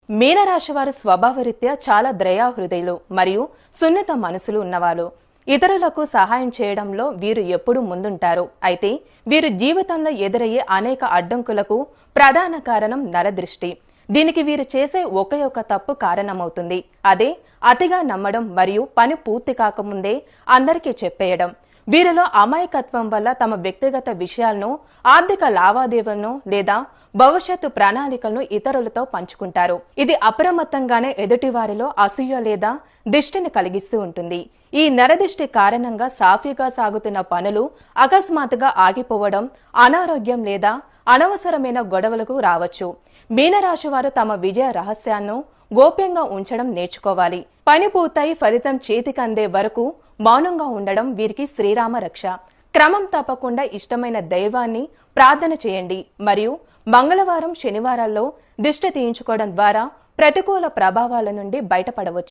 మీనరాశి వారు స్వభావరీత్యా చాలా దయాహృదయులు మరియు సున్నిత మనసులు ఉన్నవారు. ఇతరులకు సహాయం చేయడంలో వీరు ఎప్పుడూ ముందుంటారు. అయితే వీరు జీవితంలో ఎదురయ్యే అనేక అడ్డంకులకు ప్రధాన కారణం నరదృష్టి. దీనికి వీరు చేసే ఒక్క తప్పు కారణమవుతుంది. అదే అతిగా నమ్మడం మరియు పని పూర్తి కాకముందే అందరికీ చెప్పేయడం. వీరిలో అమాయకత్వం వల్ల తమ వ్యక్తిగత విషయాలను, ఆర్థిక లావాదేవీలను లేదా భవిష్యత్తు ప్రణాళికలను ఇతరులతో పంచుకుంటారు. ఇది అప్రమత్తంగానే ఎదుటివారిలో అసూయ లేదా దిష్టిని కలిగిస్తూ ఉంటుంది. ఈ నరదిష్టి కారణంగా సాఫీగా సాగుతున్న పనులు అకస్మాత్తుగా ఆగిపోవడం, అనారోగ్యం లేదా అనవసరమైన గొడవలకు రావచ్చు. మీనరాశి వారు తమ విజయ రహస్యాలను గోప్యంగా ఉంచడం నేర్చుకోవాలి. పని పూర్తయి ఫలితం చేతికి అందే వరకు మౌనంగా ఉండడం వీరికి శ్రీరామ రక్ష. క్రమం తప్పకుండా ఇష్టమైన దైవాన్ని ప్రార్థన చేయండి మరియు మంగళవారం, శనివారాల్లో దిష్టి తీయించుకోవడం ద్వారా ప్రతికూల ప్రభావాల నుండి బయటపడవచ్చు.